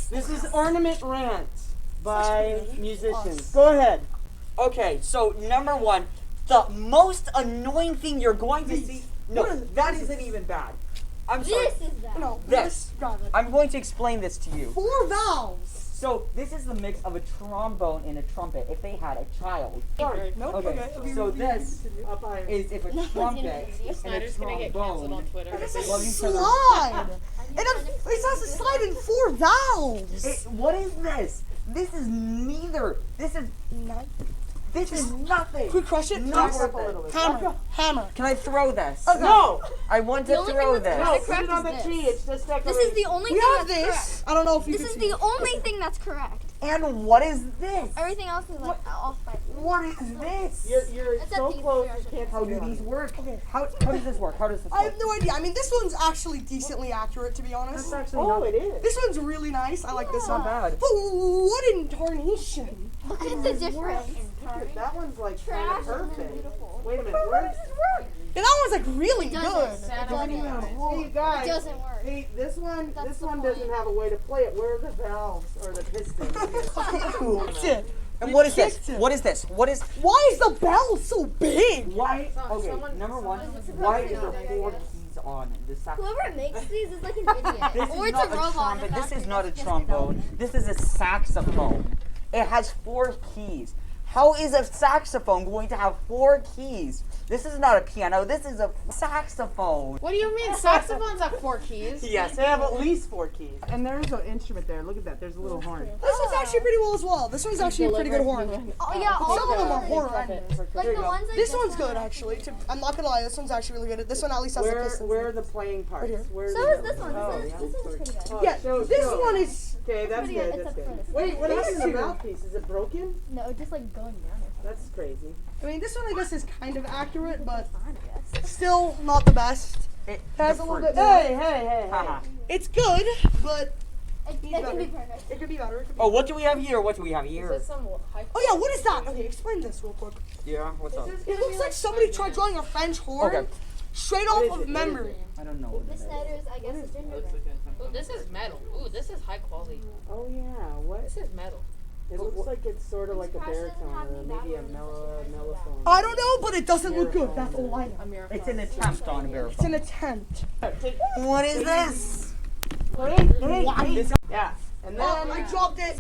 This is Ornament Rant by musicians. Go ahead. Okay, so number one, the most annoying thing you're going to see. No, that isn't even bad. I'm sorry. This is that. No, This. got it. I'm going to explain this to you. 4 valves. So this is the mix of a trombone and a trumpet. If they had a child. Sorry. Nope. Okay. So this Up higher. is if a trumpet and a Snyder's gonna get canceled on trombone. Twitter. It's a Love each other. slide. And it has a slide in 4 valves. What is this? This is neither. This is nothing. Can we crush it? Not Please? worth it. Hammer. Hammer. Can I throw this? Okay. No! I want The to only throw thing that's this. No, correct put it on the is tree. this. It's just decoration. This is the only We thing have that's this. correct. I don't know if you This can is see the it. only thing that's correct. And what is this? Everything else is like off by. What is this? You're It's so at these close, three, you can't How see do it. these work? How does this work? How does this I work? have no idea. I mean, this one's actually decently accurate, to be honest. Oh, it is. This one's really nice. I like this Not one. bad. But what in tarnation? Look at the difference. That one's like kind Trash of and then perfect. beautiful. Wait a minute. Where's Yeah, that one's like really It good. doesn't. Sad It doesn't. Hey, It guys. doesn't work. Hey, this one That's the doesn't point. have a way to play it. Where are the valves or the pistons? Shit. And what is this? kicked it. What is this? What is Why is the bell so big? why? Okay, someone- number one. Is it Why supposed is to there be? 4 keys on the saxophone? Whoever makes these is like an idiot. This Or is it's not a robot. trumpet. and This that's is not a just trombone. This is a saxophone. It has 4 keys. How is a saxophone going to have 4 keys? This is not a piano. This is a saxophone. What do you mean? Saxophones have 4 keys. Yes. They have at least 4 keys. And there's an instrument there. Look at that. There's a little horn. This one's actually pretty well as well. This one's actually a pretty good horn. Oh yeah, all Some of them are the horrendous. like the ones I This just one's had. good actually. I'm not gonna lie, this one's actually really good. This one at least has a piston. Where are the playing parts? here. Where So is this one. This is pretty good. Oh, Yeah, show- this show. one is. Okay, that's pretty good. good, That's except for good. this. Wait, what This happened to the two. mouthpiece? Is it broken? No, just like going down or That's crazy. I mean, this one I guess is kind of accurate, but something. I guess. still not the best. It Has the a little fruit. bit more. Hey. Haha. It's good, but It can be perfect. it could be better. It could be Oh, what do we have here? What do we have Is here? this some high Oh yeah, what is that? Okay, explain this real quick. Yeah. What's up? It looks like somebody tried drawing a French horn Okay. straight What off is of it? memory. I don't know. Miss Snyder's, I guess, is gingerbread. Ooh, this is metal. Ooh, this is high quality. Oh yeah. What? This is metal. It looks like it's sort of like a baritone or maybe a mellophone. I don't know, but it doesn't look good. That's all I know. It's an attempt on a It's an baritone. attempt. What is this? Yeah. And then Oh, I dropped it.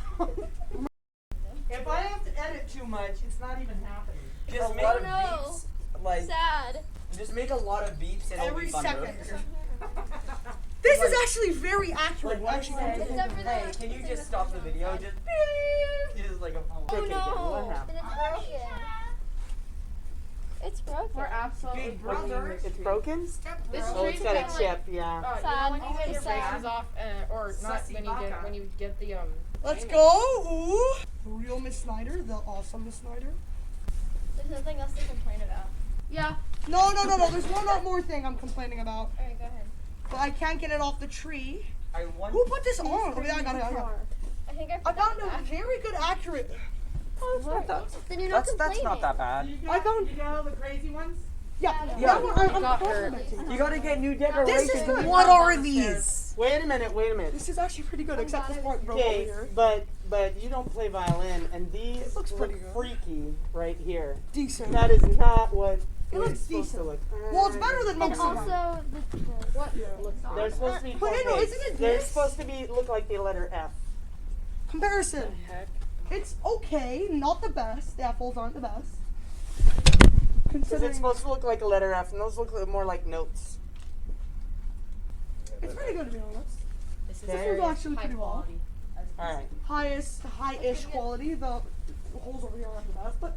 if I have to edit too much, it's not even happening. Just make Oh, no. beeps. Like, Sad. just make a lot of beeps and it'll Every be thunder. second. This is actually very accurate. Like, Actually, Except for hey, the- can you just stop the video? Just beep. Just like a phone. Oh Okay, no. what happened? And it's broken. It's broken. We're absolutely Big brother. It's broken? This Oh, tree's it's got a kinda chip, yeah. Like, Sad. when you get your It's sad. braces off, or not Sussy when you get the let's training. go. Ooh. The real Miss Snyder, the awesome Miss Snyder. There's nothing else to complain about. Yeah. No. There's one more thing I'm complaining about, Alright, go ahead. but I can't get it off the tree. I want. Who put this on? Oh yeah, I got it. I think I I put found that a back. very good accurate. Oh, that's right. Then you're not That's complaining. not that bad. I found. You got all the crazy ones? Yeah. Yeah. That one, I'm got her. complimenting. You gotta get new This decorations. is good. What are these? Wait a minute. This is actually pretty good, except this part broke over Okay, here. but you don't play violin, and these looks look pretty good. freaky right here. Decent. That is not what It looks it's supposed to decent. look. Well, it's better than And most of them. also, They're supposed to be. But anyway, okay, isn't it They're this? supposed to be look like the letter F. Comparison. Heck. It's okay, not the best. The apples aren't the best. Because Considering it's supposed to look like a letter F, and those look more like notes. it's pretty good to be honest. This is This very one's actually high pretty well. quality. All right. High-ish quality. The holes over here aren't the best, but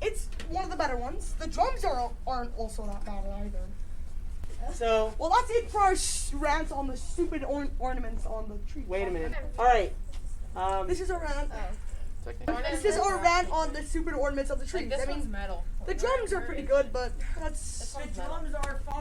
it's one of the better ones. The drums aren't also that bad either. So Well, that's it for our rant on the stupid ornaments on the tree. wait a minute. All right. This is our rant. Ornaments This is our are- rant on the stupid ornaments of the Like, trees. this I one's mean, metal. the drums are pretty good, but that's. This one's metal. Drums are fun.